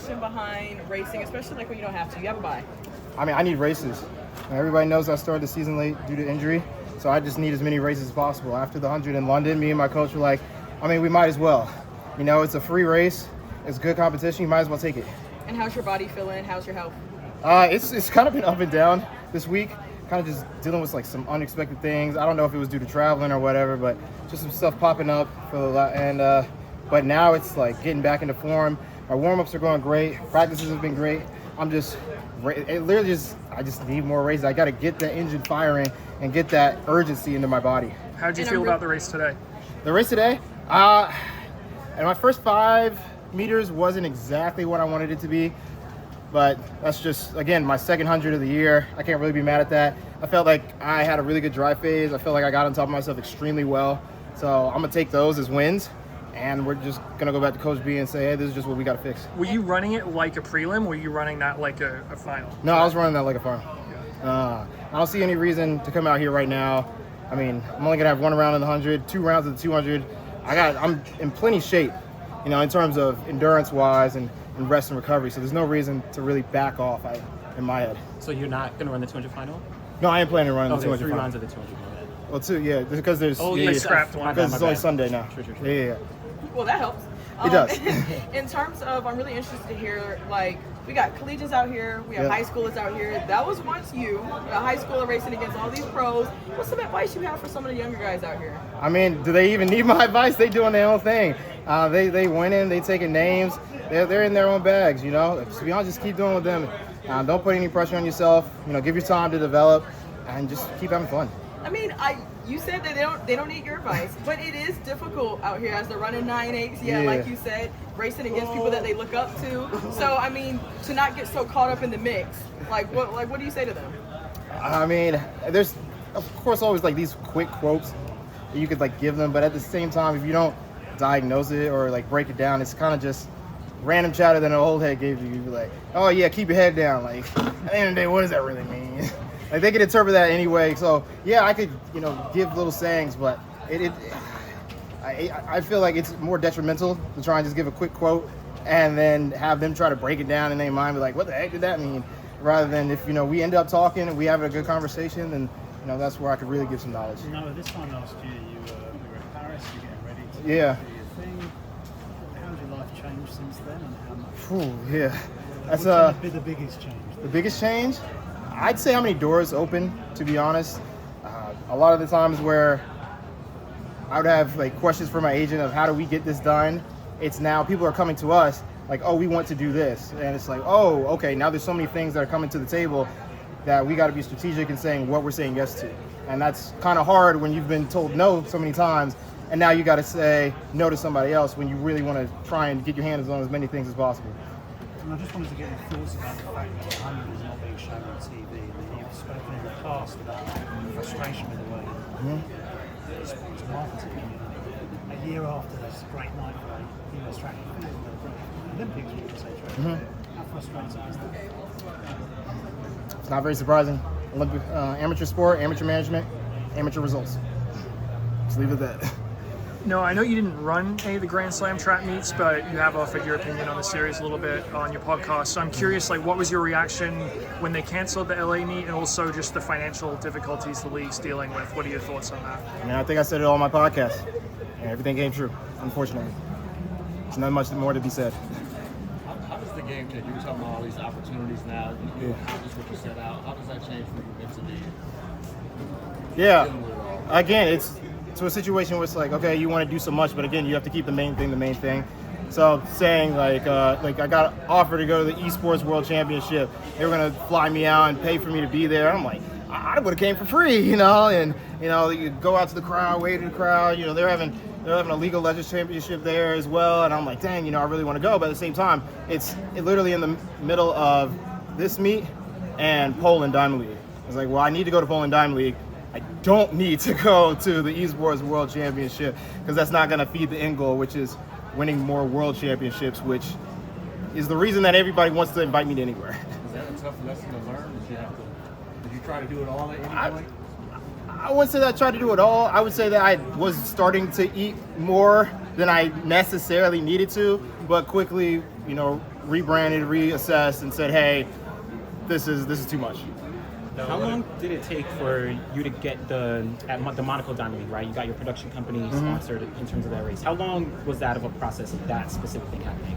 motivation behind racing, especially like when you don't have to? You have a bye. I mean, I need races. Everybody knows I started the season late due to injury, so I just need as many races as possible. After the 100 in London, me and my coach were like, I mean, we might as well. You know, it's a free race. It's good competition. You might as well take it. And how's your body feeling? How's your health? It's kind of been up and down this week. Kind of just dealing with like some unexpected things. I don't know if it was due to traveling or whatever, but just some stuff popping up for a lot. And but now it's like getting back into form. My warm-ups are going great. Practices have been great. I just need more races. I got to get the engine firing and get that urgency into my body. How did you feel about the race today? The race today, and my first 5 meters wasn't exactly what I wanted it to be. But that's just, again, my second 100 of the year. I can't really be mad at that. I felt like I had a really good dry phase. I felt like I got on top of myself extremely well. So I'm going to take those as wins. And we're just going to go back to Coach B and say, hey, this is just what we got to fix. Were you running it like a prelim? Or were you running that like a final? No, I was running that like a final. I don't see any reason to come out here right now. I mean, I'm only going to have 1 round in the 100, 2 rounds in the 200. I'm in plenty shape, you know, in terms of endurance-wise and rest and recovery. So there's no reason to really back off in my head. So you're not going to run the 200 final? No, I am planning to run the 200 3 final. rounds of the 200 final. Well, 2, yeah, because there's... scrapped one. Because it's only Sunday now. Sure. Well, that helps. It does. In terms of, I'm really interested to hear, like, we got collegiates out here, we have high schoolers out here. That was once you, a high schooler racing against all these pros. What's some advice you have for some of the younger guys out here? I mean, do they even need my advice? They doing their own thing. They winning, they taking names. They're in their own bags, you know. To be honest, just keep doing with them. Don't put any pressure on yourself. You know, give your time to develop and just keep having fun. I mean, you said that they don't need your advice, but it is difficult out here as they're running 9.8s. Yeah, like you said, racing against people that they look up to. So I mean, to not get so caught up in the mix, what do you say to them? I mean, there's of course always like these quick quotes that you could like give them, but at the same time, if you don't diagnose it or like break it down, it's kind of just random chatter that an old head gave you. You'd be like, oh yeah, keep your head down. Like at the end of the day, what does that really mean? Like they could interpret that anyway. So yeah, I could, you know, give little sayings, but I feel like it's more detrimental to try and just give a quick quote and then have them try to break it down in their mind, be like, what the heck did that mean? Rather than if, you know, we end up talking and we have a good conversation, then, you know, that's where I could really give some knowledge. No, this time last year you were in Paris, you're getting ready to do Yeah. your thing. How's your life changed since then and how much? Whew, yeah. That's What's been the biggest change? the biggest change. I'd say how many doors open, to be honest. A lot of the times where I would have like questions for my agent of how do we get this done, it's now people are coming to us like, oh, we want to do this. And it's like, oh, okay, now there's so many things that are coming to the table that we got to be strategic in saying what we're saying yes to. And that's kind of hard when you've been told no so many times, and now you got to say no to somebody else when you really want to try and get your hands on as many things as possible. And I just wanted to get your thoughts about the fact that 100 is not being shown on TV. And you've spoken in the past about frustration with the way it's marketed. A year after this great night for the US track and field, the Olympics, we could say, how frustrating is that? It's not very surprising. Amateur sport, amateur management, amateur results. Just leave it at that. No, I know you didn't run any of the Grand Slam track meets, but you have offered your opinion on the series a little bit on your podcast. So I'm curious, like, what was your reaction when they canceled the LA meet, and also just the financial difficulties the league's dealing with? What are your thoughts on that? I mean, I think I said it all on my podcast, and everything came true, unfortunately. There's not much more to be said. How does the game change? You were talking about all these opportunities now. You accomplished what you set out. How does that change for you mentally? Yeah. Again, it's to a situation where it's like, okay, you want to do so much, but again, you have to keep the main thing. So saying like I got offered to go to the Esports World Championship. They were gonna fly me out and pay for me to be there. I'm like, I would have came for free, you know. And you know, you go out to the crowd, wait in the crowd. You know, they're having a League of Legends championship there as well. And I'm like, dang, you know, I really want to go. But at the same time, it's literally in the middle of this meet and Poland Diamond League. I was like, well, I need to go to Poland Diamond League. I don't need to go to the Esports World Championship because that's not going to feed the end goal, which is winning more world championships, which is the reason that everybody wants to invite me to anywhere. Is that a tough lesson to learn? Did you try to do it all at any point? I wouldn't say that I tried to do it all. I would say that I was starting to eat more than I necessarily needed to, but quickly, you know, rebranded, reassessed, and said, hey, this is too much. How long did it take for you to get the Monaco Diamond League, right? You got your production company sponsored in terms of that race. How long was that of a process of that specific thing happening?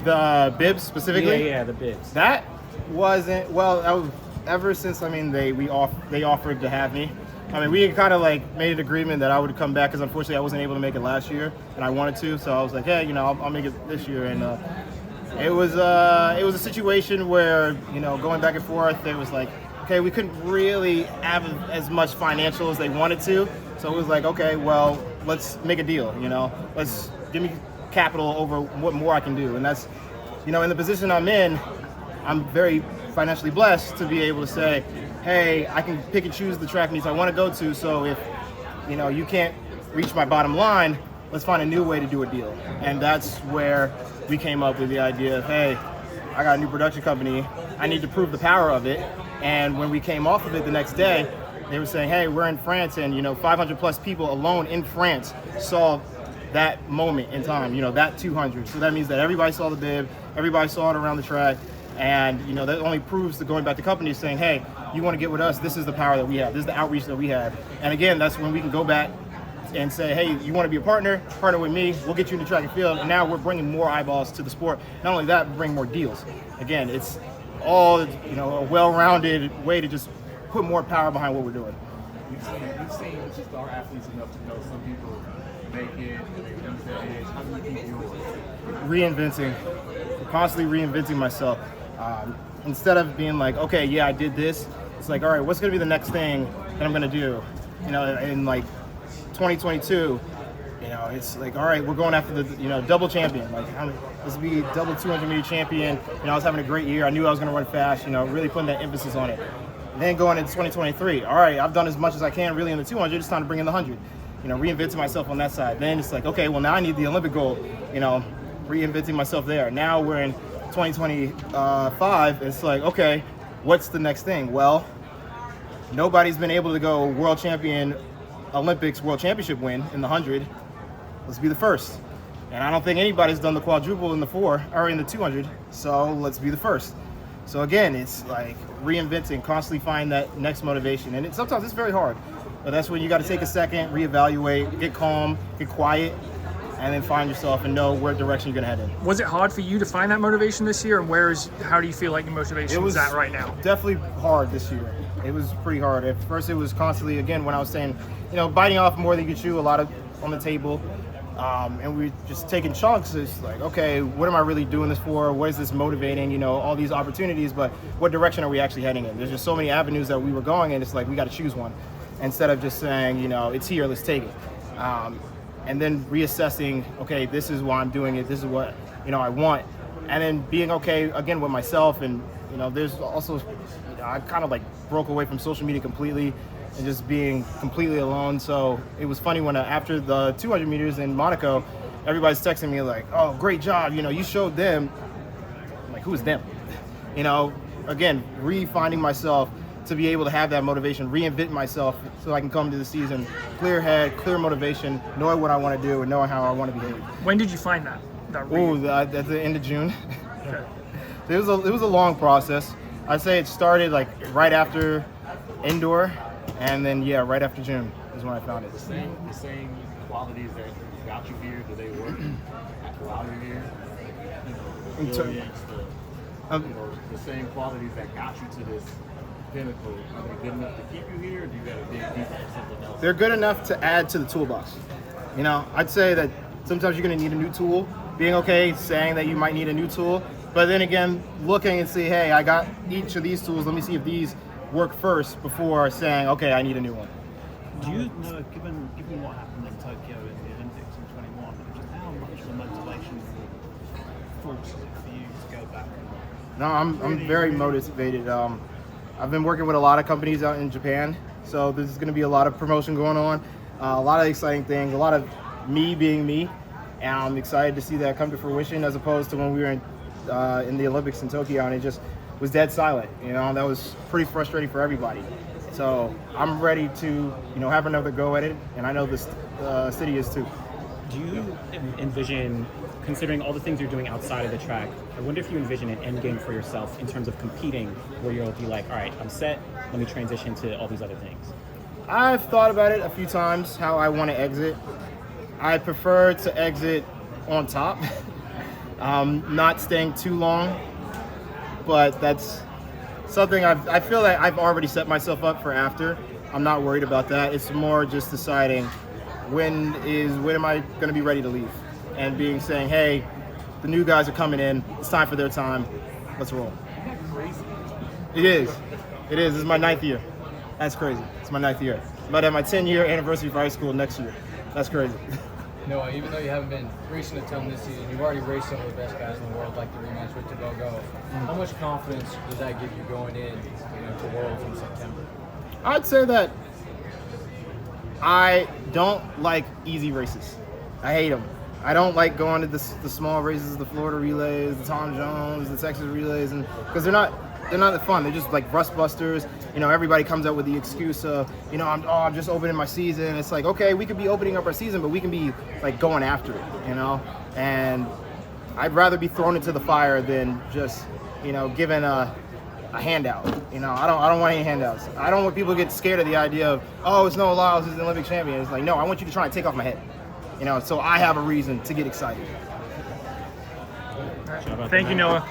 The bibs specifically? Yeah, the bibs. That wasn't, well, that was ever since, I mean, they offered to have me. I mean, we had kind of like made an agreement that I would come back because unfortunately I wasn't able to make it last year and I wanted to. So I was like, hey, I'll make it this year. And it was a situation where, going back and forth, it was like, okay, we couldn't really have as much financial as they wanted to. So it was like, okay, well, let's make a deal, Let's give me capital over what more I can do. And that's, in the position I'm in, I'm very financially blessed to be able to say, hey, I can pick and choose the track meets I want to go to. So if, you can't reach my bottom line, let's find a new way to do a deal. And that's where we came up with the idea of, hey, I got a new production company. I need to prove the power of it. And when we came off of it the next day, they were saying, hey, we're in France, and 500 plus people alone in France saw that moment in time, that 200. So that means that everybody saw the bib, everybody saw it around the track, and that only proves to going back to companies saying, hey, you want to get with us, this is the power that we have, this is the outreach that we have. And again, that's when we can go back and say, hey, you want to be a partner with me, we'll get you in the track and field. And now we're bringing more eyeballs to the sport. Not only that, we're bringing more deals. Again, it's all, a well-rounded way to just put more power behind what we're doing. You've seen star athletes enough to know some people make it and they lose their edge. How do you keep yours? Reinventing, constantly reinventing myself. Instead of being like, okay, yeah, I did this, it's like, all right, what's going to be the next thing that I'm going to do? In like 2022, it's like, all right, we're going after the, double champion. Like, this will be double 200-meter champion. I was having a great year. I knew I was going to run fast, really putting that emphasis on it. And then going into 2023, all right, I've done as much as I can really in the 200, it's time to bring in the 100. Reinventing myself on that side. Then it's like, okay, well, now I need the Olympic gold, reinventing myself there. Now we're in 2025, it's like, okay, what's the next thing? Well, nobody's been able to go world champion, Olympics world championship win in the 100. Let's be the first. And I don't think anybody's done the quadruple in the 200, so let's be the first. So again, it's like reinventing, constantly find that next motivation. And sometimes it's very hard, but that's when you got to take a second, reevaluate, get calm, get quiet, and then find yourself and know what direction you're going to head in. Was it hard for you to find that motivation this year? And how do you feel like your motivation is at right now? Definitely hard this year. It was pretty hard. At first it was constantly, again, when I was saying, biting off more than you chew, a lot of on the table. And we just taking chunks. It's like, okay, what am I really doing this for? What is this motivating? All these opportunities, but what direction are we actually heading in? There's just so many avenues that we were going in. It's like, we got to choose one instead of just saying, it's here, let's take it. And then reassessing, okay, this is why I'm doing it. This is what, I want. And then being okay, again, with myself. And, there's also, I kind of like broke away from social media completely and just being completely alone. So it was funny when after the 200 meters in Monaco, everybody's texting me like, oh, great job. You showed them. I'm like, who is them? Again, re-finding myself to be able to have that motivation, reinvent myself so I can come to the season, clear head, clear motivation, knowing what I want to do and knowing how I want to behave. When did you find that? At the end of June. Okay. It was a long process. I'd say it started like right after indoor, and then right after June is when I found it. The same qualities that got you here, do they work while you're here? The same qualities that got you to this pinnacle, are they good enough to keep you here, or do you got to dig deeper for something else? They're good enough to add to the toolbox. I'd say that sometimes you're going to need a new tool. Being okay saying that you might need a new tool, but then again, looking and see, hey, I got each of these tools, let me see if these work first before saying, okay, I need a new one. Do you know, given what happened in Tokyo in the Olympics in 21, just how much of a motivation force is it for you to go back? No, I'm very motivated. I've been working with a lot of companies out in Japan, so there's going to be a lot of promotion going on, a lot of exciting things, a lot of me being me, and I'm excited to see that come to fruition as opposed to when we were in the Olympics in Tokyo and it just was dead silent. That was pretty frustrating for everybody. So I'm ready to have another go at it, and I know this city is too. Do you envision, considering all the things you're doing outside of the track, I wonder if you envision an end game for yourself in terms of competing, where you'll be like, all right, I'm set, let me transition to all these other things? I've thought about it a few times, how I want to exit. I prefer to exit on top, not staying too long, but that's something I feel like I've already set myself up for after. I'm not worried about that. It's more just deciding when am I going to be ready to leave, and saying, hey, the new guys are coming in. It's time for their time. Let's roll. It is. This is my 9th year. That's crazy. It's my 9th year. I'm about to have my 10-year anniversary for high school next year. That's crazy. Noah, even though you haven't been racing a ton this season, you've already raced some of the best guys in the world, like the rematch with Tobogo. How much confidence does that give you going in, to Worlds in September? I'd say that I don't like easy races. I hate them. I don't like going to the small races, the Florida relays, the Tom Jones, the Texas relays, and because they're not fun. They're just like rust busters. Everybody comes up with the excuse of, I'm just opening my season. It's like, okay, we could be opening up our season, but we can be like going after it, And I'd rather be thrown into the fire than just, given a handout. I don't want any handouts. I don't want people to get scared of the idea of, oh, it's Noah Lyles, he's an Olympic champion. It's like, no, I want you to try and take off my head. So I have a reason to get excited. Thank you, Noah.